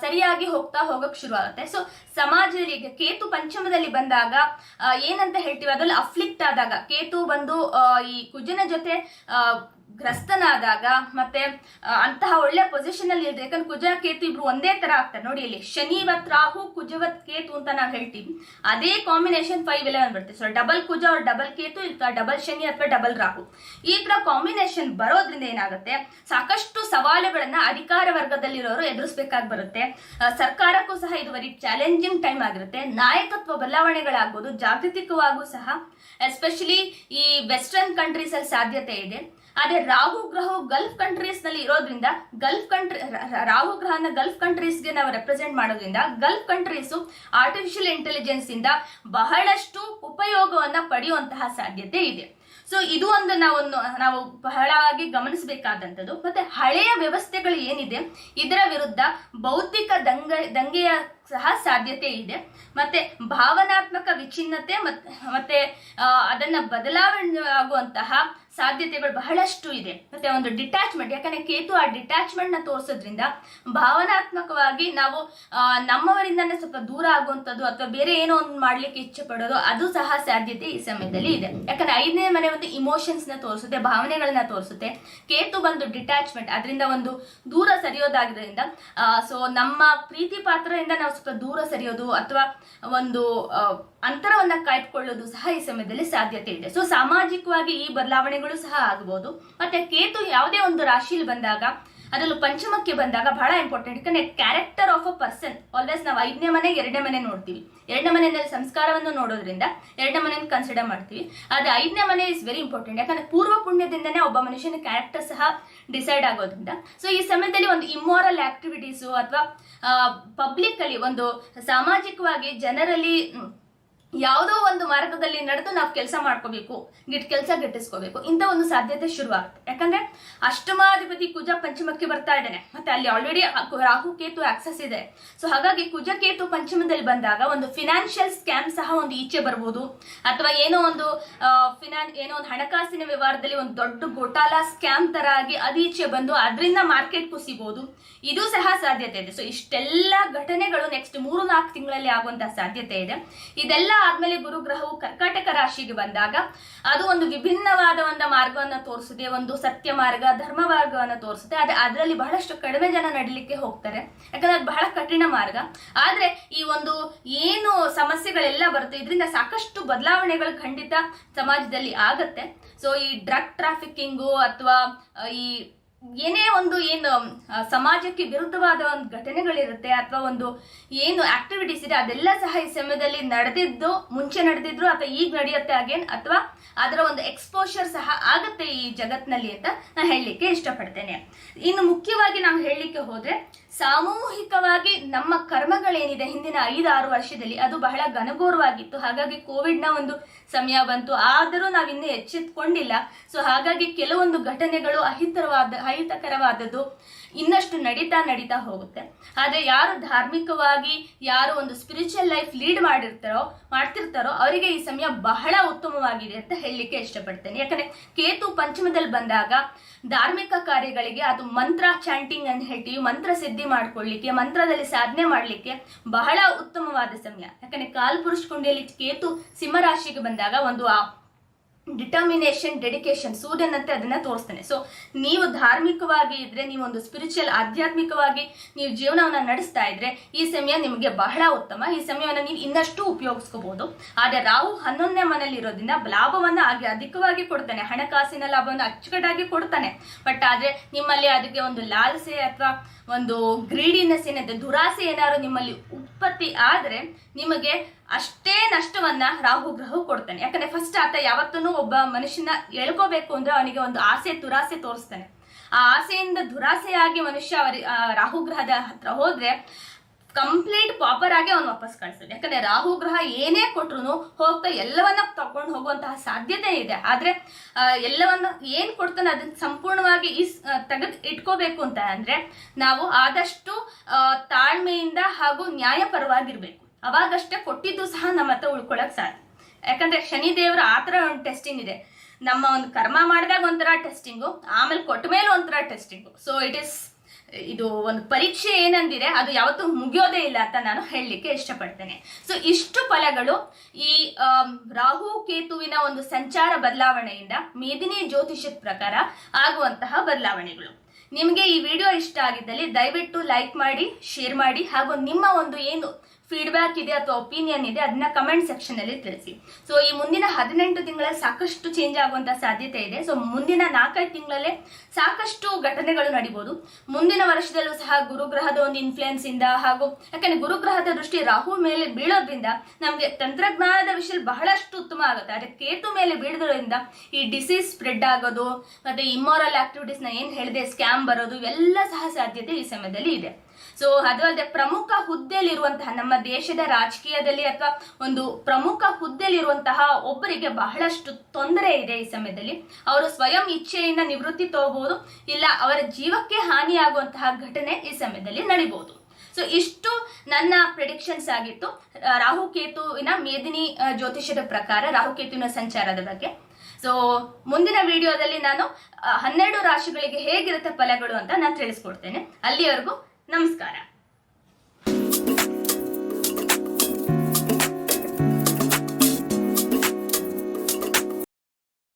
ಸರಿಯಾಗಿ ಹೋಗಕ್ ಶುರು ಆಗುತ್ತೆ. ಸೊ ಸಮಾಜದಲ್ಲಿ ಈಗ ಕೇತು ಪಂಚಮದಲ್ಲಿ ಬಂದಾಗ ಏನಂತ ಹೇಳ್ತೀವಿ, ಅದ್ರಲ್ಲಿ ಅಫ್ಲಿಕ್ಟ್ ಆದಾಗ, ಕೇತು ಬಂದು ಈ ಕುಜನ ಜೊತೆ ಗ್ರಸ್ತನಾದಾಗ, ಮತ್ತೆ ಅಂತಹ ಒಳ್ಳೆ ಪೊಸಿಷನ್ ಅಲ್ಲಿ ಇದ್ರೆ, ಯಾಕಂದ್ರೆ ಕುಜ ಕೇತು ಇಬ್ರು ಒಂದೇ ತರ ಆಗ್ತಾರೆ ನೋಡಿ. ಇಲ್ಲಿ ಶನಿವತ್ ರಾಹು ಕುಜವತ್ ಕೇತು ಅಂತ ನಾವು ಹೇಳ್ತೀವಿ, ಅದೇ ಕಾಂಬಿನೇಷನ್ 5-11 ಬರುತ್ತೆ. ಸೊ ಡಬಲ್ ಕುಜ ಅವ್ರ ಡಬಲ್ ಕೇತು, ಇಲ್ಲ ಡಬಲ್ ಶನಿ ಅಥವಾ ಡಬಲ್ ರಾಹು, ಈ ತರ ಕಾಂಬಿನೇಷನ್ ಬರೋದ್ರಿಂದ ಏನಾಗುತ್ತೆ, ಸಾಕಷ್ಟು ಸವಾಲುಗಳನ್ನ ಅಧಿಕಾರ ವರ್ಗದಲ್ಲಿರೋರು ಎದುರಿಸಬೇಕಾಗಿ ಬರುತ್ತೆ. ಸರ್ಕಾರಕ್ಕೂ ಸಹ ಇದು ವೆರಿ ಚಾಲೆಂಜಿಂಗ್ ಟೈಮ್ ಆಗಿರುತ್ತೆ. ನಾಯಕತ್ವ ಬದಲಾವಣೆಗಳಾಗ್ಬೋದು, ಜಾಗತಿಕವಾಗೂ ಸಹ ಎಸ್ಪೆಷಲಿ ಈ ವೆಸ್ಟರ್ನ್ ಕಂಟ್ರೀಸ್ ಅಲ್ಲಿ ಸಾಧ್ಯತೆ ಇದೆ. ಆದ್ರೆ ರಾಹು ಗ್ರಹವು ಗಲ್ಫ್ ಕಂಟ್ರೀಸ್ ನಲ್ಲಿ ಇರೋದ್ರಿಂದ, ರಾಹು ಗ್ರಹನ ಗಲ್ಫ್ ಕಂಟ್ರೀಸ್ಗೆ ನಾವು ರೆಪ್ರೆಸೆಂಟ್ ಮಾಡೋದ್ರಿಂದ, ಗಲ್ಫ್ ಕಂಟ್ರೀಸ್ ಆರ್ಟಿಫಿಷಿಯಲ್ ಇಂಟೆಲಿಜೆನ್ಸ್ ಇಂದ ಬಹಳಷ್ಟು ಉಪಯೋಗವನ್ನ ಪಡೆಯುವಂತಹ ಸಾಧ್ಯತೆ ಇದೆ. ಸೊ ಇದು ಒಂದು ನಾವು ಬಹಳವಾಗಿ ಗಮನಿಸಬೇಕಾದಂಥದ್ದು. ಮತ್ತೆ ಹಳೆಯ ವ್ಯವಸ್ಥೆಗಳು ಏನಿದೆ ಇದರ ವಿರುದ್ಧ ಬೌದ್ಧಿಕ ದಂಗೆಯ ಸಹ ಸಾಧ್ಯತೆ ಇದೆ. ಮತ್ತೆ ಭಾವನಾತ್ಮಕ ವಿಚ್ಛಿನ್ನತೆ ಮತ್ತೆ ಅದನ್ನ ಬದಲಾವಣೆ ಆಗುವಂತಹ ಸಾಧ್ಯತೆಗಳು ಬಹಳಷ್ಟು ಇದೆ. ಮತ್ತೆ ಒಂದು ಡಿಟ್ಯಾಚ್ಮೆಂಟ್, ಯಾಕಂದ್ರೆ ಕೇತು ಆ ಡಿಟ್ಯಾಚ್ಮೆಂಟ್ ನ ತೋರಿಸೋದ್ರಿಂದ ಭಾವನಾತ್ಮಕವಾಗಿ ನಾವು ನಮ್ಮವರಿಂದನೇ ಸ್ವಲ್ಪ ದೂರ ಆಗುವಂಥದ್ದು ಅಥವಾ ಬೇರೆ ಏನೋ ಒಂದು ಮಾಡ್ಲಿಕ್ಕೆ ಇಚ್ಛೆ ಪಡೋದು, ಅದು ಸಹ ಸಾಧ್ಯತೆ ಈ ಸಮಯದಲ್ಲಿ ಇದೆ. ಯಾಕಂದ್ರೆ 5ನೇ ಮನೆ ಒಂದು ಇಮೋಷನ್ಸ್ ನ ತೋರಿಸುತ್ತೆ, ಭಾವನೆಗಳನ್ನ ತೋರಿಸುತ್ತೆ. ಕೇತು ಬಂದು ಡಿಟ್ಯಾಚ್ಮೆಂಟ್, ಅದರಿಂದ ಒಂದು ದೂರ ಸರಿಯೋದಾಗಿದ್ದರಿಂದ ಸೊ ನಮ್ಮ ಪ್ರೀತಿ ಪಾತ್ರದಿಂದ ನಾವು ಸ್ವಲ್ಪ ದೂರ ಸರಿಯೋದು ಅಥವಾ ಒಂದು ಅಂತರವನ್ನ ಕಾಯ್ದುಕೊಳ್ಳೋದು ಸಹ ಈ ಸಮಯದಲ್ಲಿ ಸಾಧ್ಯತೆ ಇದೆ. ಸೊ ಸಾಮಾಜಿಕವಾಗಿ ಈ ಬದಲಾವಣೆಗಳು ಸಹ ಆಗಬಹುದು. ಮತ್ತೆ ಕೇತು ಯಾವುದೇ ಒಂದು ರಾಶಿಯಲ್ಲಿ ಬಂದಾಗ, ಅದರಲ್ಲೂ ಪಂಚಮಕ್ಕೆ ಬಂದಾಗ ಬಹಳ ಇಂಪಾರ್ಟೆಂಟ್. ಯಾಕಂದ್ರೆ character of a person always ನಾವು 5ನೇ ಮನೆ 2ನೇ ಮನೆ ನೋಡ್ತೀವಿ. 2ನೇ ಮನೆಯಲ್ಲಿ ಸಂಸ್ಕಾರವನ್ನು ನೋಡೋದ್ರಿಂದ 2ನೇ ಮನೆಯನ್ನು ಕನ್ಸಿಡರ್ ಮಾಡ್ತೀವಿ. ಆದ್ರೆ 5ನೇ ಮನೆ ಇಸ್ ವೆರಿ ಇಂಪಾರ್ಟೆಂಟ್. ಯಾಕಂದ್ರೆ ಪೂರ್ವ ಪುಣ್ಯದಿಂದನೇ ಒಬ್ಬ ಮನುಷ್ಯನ ಕ್ಯಾರೆಕ್ಟರ್ ಸಹ ಡಿಸೈಡ್ ಆಗೋದ್ರಿಂದ. ಸೊ ಈ ಸಮಯದಲ್ಲಿ ಒಂದು ಇಮ್ಮೋರಲ್ ಆಕ್ಟಿವಿಟೀಸು ಅಥವಾ ಪಬ್ಲಿಕ್ ಅಲ್ಲಿ ಒಂದು ಸಾಮಾಜಿಕವಾಗಿ ಜನರಲ್ಲಿ ಯಾವುದೋ ಒಂದು ಮಾರ್ಗದಲ್ಲಿ ನಡೆದು ನಾವು ಕೆಲಸ ಮಾಡ್ಕೋಬೇಕು, ಕೆಲಸ ಗಿಟ್ಟಿಸ್ಕೋಬೇಕು, ಇಂಥ ಒಂದು ಸಾಧ್ಯತೆ ಶುರುವಾಗುತ್ತೆ. ಯಾಕಂದ್ರೆ ಅಷ್ಟಮಾಧಿಪತಿ ಕುಜ ಪಂಚಮಕ್ಕೆ ಬರ್ತಾ ಇದ್ದಾನೆ, ಮತ್ತೆ ಅಲ್ಲಿ ಆಲ್ರೆಡಿ ರಾಹು ಕೇತು ಆಕ್ಸಸ್ ಇದೆ. ಸೊ ಹಾಗಾಗಿ ಕುಜ ಕೇತು ಪಂಚಮದಲ್ಲಿ ಬಂದಾಗ ಒಂದು ಫಿನಾನ್ಷಿಯಲ್ ಸ್ಕ್ಯಾಮ್ ಸಹ ಒಂದು ಈಚೆ ಬರ್ಬೋದು, ಅಥವಾ ಏನೋ ಒಂದು ಹಣಕಾಸಿನ ವ್ಯವಹಾರದಲ್ಲಿ ಒಂದು ದೊಡ್ಡ ಗೋಟಾಲ ಸ್ಕ್ಯಾಮ್ ತರ ಆಗಿ ಅದು ಈಚೆ ಬಂದು ಅದರಿಂದ ಮಾರ್ಕೆಟ್ ಕುಸಿಬಹುದು, ಇದು ಸಹ ಸಾಧ್ಯತೆ ಇದೆ. ಸೊ ಇಷ್ಟೆಲ್ಲ ಘಟನೆಗಳು ನೆಕ್ಸ್ಟ್ 3-4 ತಿಂಗಳಲ್ಲಿ ಆಗುವಂತಹ ಸಾಧ್ಯತೆ ಇದೆ. ಇದೆಲ್ಲ ಆದ್ಮೇಲೆ ಗುರು ಗ್ರಹವು ಕರ್ಕಾಟಕ ರಾಶಿಗೆ ಬಂದಾಗ ಅದು ಒಂದು ವಿಭಿನ್ನವಾದ ಒಂದು ಮಾರ್ಗವನ್ನು ತೋರಿಸುತ್ತೆ, ಒಂದು ಸತ್ಯ ಮಾರ್ಗ, ಧರ್ಮ ಮಾರ್ಗವನ್ನು ತೋರಿಸುತ್ತೆ. ಆದ್ರೆ ಅದರಲ್ಲಿ ಬಹಳಷ್ಟು ಕಡಿಮೆ ಜನ ನಡಲಿಕ್ಕೆ ಹೋಗ್ತಾರೆ, ಯಾಕಂದ್ರೆ ಅದು ಬಹಳ ಕಠಿಣ ಮಾರ್ಗ. ಆದ್ರೆ ಈ ಒಂದು ಏನು ಸಮಸ್ಯೆಗಳೆಲ್ಲ ಬರುತ್ತೆ, ಇದರಿಂದ ಸಾಕಷ್ಟು ಬದಲಾವಣೆಗಳು ಖಂಡಿತ ಸಮಾಜದಲ್ಲಿ ಆಗತ್ತೆ. ಸೊ ಈ ಡ್ರಗ್ ಟ್ರಾಫಿಕಿಂಗು ಅಥವಾ ಈ ಏನೇ ಒಂದು ಏನು ಸಮಾಜಕ್ಕೆ ವಿರುದ್ಧವಾದ ಒಂದು ಘಟನೆಗಳಿರುತ್ತೆ ಅಥವಾ ಒಂದು ಏನು ಆಕ್ಟಿವಿಟೀಸ್ ಇದೆ, ಅದೆಲ್ಲ ಸಹ ಈ ಸಮಯದಲ್ಲಿ ಮುಂಚೆ ನಡೆದಿದ್ರು ಅಥವಾ ಈಗ ನಡೆಯುತ್ತೆ ಅಗೇನ್, ಅಥವಾ ಅದರ ಒಂದು ಎಕ್ಸ್ಪೋಷರ್ ಸಹ ಆಗುತ್ತೆ ಈ ಜಗತ್ತಿನಲ್ಲಿ ಅಂತ ನಾನು ಹೇಳಲಿಕ್ಕೆ ಇಷ್ಟಪಡ್ತೇನೆ. ಇನ್ನು ಮುಖ್ಯವಾಗಿ ನಾವು ಹೇಳಲಿಕ್ಕೆ ಹೋದ್ರೆ, ಸಾಮೂಹಿಕವಾಗಿ ನಮ್ಮ ಕರ್ಮಗಳೇನಿದೆ ಹಿಂದಿನ 5-6 ವರ್ಷದಲ್ಲಿ ಅದು ಬಹಳ ಘನಘೋರವಾಗಿತ್ತು. ಹಾಗಾಗಿ ಕೋವಿಡ್ನ ಒಂದು ಸಮಯ ಬಂತು, ಆದರೂ ನಾವಿನ್ನೂ ಎಚ್ಚೆತ್ಕೊಂಡಿಲ್ಲ. ಸೊ ಹಾಗಾಗಿ ಕೆಲವೊಂದು ಘಟನೆಗಳು ಅಹಿತಕರವಾದದ್ದು ಇನ್ನಷ್ಟು ನಡೀತಾ ಹೋಗುತ್ತೆ. ಆದ್ರೆ ಯಾರು ಧಾರ್ಮಿಕವಾಗಿ, ಯಾರು ಒಂದು ಸ್ಪಿರಿಚುವಲ್ ಲೈಫ್ ಲೀಡ್ ಮಾಡ್ತಿರ್ತಾರೋ ಅವರಿಗೆ ಈ ಸಮಯ ಬಹಳ ಉತ್ತಮವಾಗಿದೆ ಅಂತ ಹೇಳಲಿಕ್ಕೆ ಇಷ್ಟಪಡ್ತೇನೆ. ಯಾಕಂದ್ರೆ ಕೇತು ಪಂಚಮದಲ್ಲಿ ಬಂದಾಗ ಧಾರ್ಮಿಕ ಕಾರ್ಯಗಳಿಗೆ, ಅದು ಮಂತ್ರ ಚಾಂಟಿಂಗ್ ಅಂತ ಹೇಳ್ತೀವಿ, ಮಂತ್ರ ಸಿದ್ಧಿ ಮಾಡ್ಕೊಳ್ಳಿಕ್ಕೆ, ಮಂತ್ರದಲ್ಲಿ ಸಾಧನೆ ಮಾಡ್ಲಿಕ್ಕೆ ಬಹಳ ಉತ್ತಮವಾದ ಸಮಯ. ಯಾಕಂದ್ರೆ ಕಾಲ್ಪುರುಷ ಕುಂಡಿಯಲ್ಲಿ ಕೇತು ಸಿಂಹರಾಶಿಗೆ ಬಂದಾಗ ಒಂದು ಡಿಟರ್ಮಿನೇಷನ್, ಡೆಡಿಕೇಶನ್, ಸೂರ್ಯನಂತೆ ಅದನ್ನ ತೋರಿಸ್ತಾನೆ. ಸೊ ನೀವು ಧಾರ್ಮಿಕವಾಗಿ ಇದ್ರೆ, ನೀವು ಒಂದು ಸ್ಪಿರಿಚುವಲ್ ಆಧ್ಯಾತ್ಮಿಕವಾಗಿ ನೀವು ಜೀವನವನ್ನ ನಡೆಸ್ತಾ ಇದ್ರೆ ಈ ಸಮಯ ನಿಮಗೆ ಬಹಳ ಉತ್ತಮ. ಈ ಸಮಯವನ್ನು ನೀವು ಇನ್ನಷ್ಟು ಉಪಯೋಗಿಸ್ಕೋಬಹುದು. ಆದ್ರೆ ರಾಹು 11ನೇ ಮನೆಯಲ್ಲಿ ಇರೋದ್ರಿಂದ ಲಾಭವನ್ನ ಅಧಿಕವಾಗಿ ಕೊಡ್ತಾನೆ, ಹಣಕಾಸಿನ ಲಾಭವನ್ನು ಅಚ್ಚುಕಟ್ಟಾಗಿ ಕೊಡ್ತಾನೆ. ಬಟ್ ಆದ್ರೆ ನಿಮ್ಮಲ್ಲಿ ಅದಕ್ಕೆ ಒಂದು ಲಾಲಸೆ ಅಥವಾ ಒಂದು ಗ್ರೀಡಿನೆಸ್ ಏನಿದೆ, ದುರಾಸೆ ಏನಾದ್ರು ನಿಮ್ಮಲ್ಲಿ ಉತ್ಪತ್ತಿ ಆದ್ರೆ ನಿಮಗೆ ಅಷ್ಟೇ ನಷ್ಟವನ್ನ ರಾಹು ಗ್ರಹ ಕೊಡ್ತಾನೆ. ಯಾಕಂದ್ರೆ ಫಸ್ಟ್ ಆತ ಯಾವತ್ತೂ ಒಬ್ಬ ಮನುಷ್ಯನ ಎಳ್ಕೋಬೇಕು ಅಂದ್ರೆ ಅವನಿಗೆ ಒಂದು ಆಸೆ ದುರಾಸೆ ತೋರಿಸ್ತಾನೆ. ಆ ಆಸೆಯಿಂದ ದುರಾಸೆಯಾಗಿ ಮನುಷ್ಯ ರಾಹು ಗ್ರಹದ ಹತ್ರ ಹೋದ್ರೆ ಕಂಪ್ಲೀಟ್ ಪಾಪರ್ ಆಗಿ ಅವನು ವಾಪಸ್ ಕಳಿಸ್ತದೆ. ಯಾಕಂದ್ರೆ ರಾಹು ಗ್ರಹ ಏನೇ ಕೊಟ್ರು ಹೋಗ್ತಾ ಎಲ್ಲವನ್ನ ತಗೊಂಡು ಹೋಗುವಂತಹ ಸಾಧ್ಯತೆ ಇದೆ. ಆದ್ರೆ ಎಲ್ಲವನ್ನ ಏನ್ ಕೊಡ್ತಾನೆ ಅದನ್ನ ಸಂಪೂರ್ಣವಾಗಿ ತೆಗೆದು ಇಟ್ಕೋಬೇಕು ಅಂತ ಅಂದ್ರೆ ನಾವು ಆದಷ್ಟು ತಾಳ್ಮೆಯಿಂದ ಹಾಗೂ ನ್ಯಾಯಪರವಾಗಿರ್ಬೇಕು. ಅವಾಗಷ್ಟೇ ಕೊಟ್ಟಿದ್ದು ಸಹ ನಮ್ಮ ಹತ್ರ ಉಳ್ಕೊಳಕ್ ಸಾಧ್ಯ. ಯಾಕಂದ್ರೆ ಶನಿ ದೇವರ ಆತರ ಒಂದು ಟೆಸ್ಟಿಂಗ್ ಇದೆ. ನಮ್ಮ ಒಂದು ಕರ್ಮ ಮಾಡಿದಾಗ ಒಂಥರ ಟೆಸ್ಟಿಂಗು, ಆಮೇಲೆ ಕೊಟ್ಟ ಮೇಲೆ ಒಂಥರ ಟೆಸ್ಟಿಂಗು. ಸೊ ಇದು ಒಂದು ಪರೀಕ್ಷೆ ಏನಂದಿದೆ ಅದು ಯಾವತ್ತೂ ಮುಗಿಯೋದೇ ಇಲ್ಲ ಅಂತ ನಾನು ಹೇಳಲಿಕ್ಕೆ ಇಷ್ಟಪಡ್ತೇನೆ. ಸೊ ಇಷ್ಟು ಫಲಗಳು ಈ ರಾಹು ಕೇತುವಿನ ಒಂದು ಸಂಚಾರ ಬದಲಾವಣೆಯಿಂದ ಮೇದಿನಿ ಜ್ಯೋತಿಷದ ಪ್ರಕಾರ ಆಗುವಂತಹ ಬದಲಾವಣೆಗಳು. ನಿಮಗೆ ಈ ವಿಡಿಯೋ ಇಷ್ಟ ಆಗಿದ್ದಲ್ಲಿ ದಯವಿಟ್ಟು ಲೈಕ್ ಮಾಡಿ, ಶೇರ್ ಮಾಡಿ, ಹಾಗೂ ನಿಮ್ಮ ಒಂದು ಏನು ಫೀಡ್ಬ್ಯಾಕ್ ಇದೆ ಅಥವಾ ಒಪಿನಿಯನ್ ಇದೆ ಅದನ್ನ ಕಮೆಂಟ್ ಸೆಕ್ಷನ್ ಅಲ್ಲಿ ತಿಳಿಸಿ. ಸೊ ಈ ಮುಂದಿನ 18 ತಿಂಗಳಲ್ಲಿ ಸಾಕಷ್ಟು ಚೇಂಜ್ ಆಗುವಂತ ಸಾಧ್ಯತೆ ಇದೆ. ಸೊ ಮುಂದಿನ 4-5 ತಿಂಗಳಲ್ಲೇ ಸಾಕಷ್ಟು ಘಟನೆಗಳು ನಡೀಬಹುದು. ಮುಂದಿನ ವರ್ಷದಲ್ಲೂ ಸಹ ಗುರುಗ್ರಹದ ಒಂದು ಇನ್ಫ್ಲುಯೆನ್ಸ್ ಇಂದ, ಹಾಗೂ ಯಾಕಂದ್ರೆ ಗುರುಗ್ರಹದ ದೃಷ್ಟಿ ರಾಹು ಮೇಲೆ ಬೀಳೋದ್ರಿಂದ ನಮ್ಗೆ ತಂತ್ರಜ್ಞಾನದ ವಿಷಯ ಬಹಳಷ್ಟು ಉತ್ತಮ ಆಗುತ್ತೆ. ಅದೇ ಕೇತು ಮೇಲೆ ಬೀಳೋದ್ರಿಂದ ಈ ಡಿಸೀಸ್ ಸ್ಪ್ರೆಡ್ ಆಗೋದು, ಮತ್ತೆ ಇಮ್ಮೋರಲ್ ಆಕ್ಟಿವಿಟೀಸ್ ನ ಏನ್ ಹೇಳಿದೆ, ಸ್ಕ್ಯಾಮ್ ಬರೋದು, ಇವೆಲ್ಲ ಸಹ ಸಾಧ್ಯತೆ ಈ ಸಮಯದಲ್ಲಿ ಇದೆ. ಸೊ ಅದು ಅಲ್ಲದೆ ಪ್ರಮುಖ ಹುದ್ದೆಯಲ್ಲಿರುವಂತಹ ನಮ್ಮ ದೇಶದ ರಾಜಕೀಯದಲ್ಲಿ ಅಥವಾ ಒಂದು ಪ್ರಮುಖ ಹುದ್ದೆಯಲ್ಲಿರುವಂತಹ ಒಬ್ಬರಿಗೆ ಬಹಳಷ್ಟು ತೊಂದರೆ ಇದೆ ಈ ಸಮಯದಲ್ಲಿ. ಅವರು ಸ್ವಯಂ ಇಚ್ಛೆಯಿಂದ ನಿವೃತ್ತಿ ತಗೋಬಹುದು, ಇಲ್ಲ ಅವರ ಜೀವಕ್ಕೆ ಹಾನಿಯಾಗುವಂತಹ ಘಟನೆ ಈ ಸಮಯದಲ್ಲಿ ನಡೀಬಹುದು. ಸೊ ಇಷ್ಟು ನನ್ನ ಪ್ರೆಡಿಕ್ಷನ್ಸ್ ಆಗಿತ್ತು ರಾಹುಕೇತುವಿನ ಮೇದಿನಿ ಜ್ಯೋತಿಷದ ಪ್ರಕಾರ ರಾಹುಕೇತುವಿನ ಸಂಚಾರದ ಬಗ್ಗೆ. ಸೊ ಮುಂದಿನ ವಿಡಿಯೋದಲ್ಲಿ ನಾನು 12 ರಾಶಿಗಳಿಗೆ ಹೇಗಿರುತ್ತೆ ಫಲಗಳು ಅಂತ ನಾನು ತಿಳಿಸ್ಕೊಡ್ತೇನೆ. ಅಲ್ಲಿವರೆಗೂ ನಮಸ್ಕಾರ.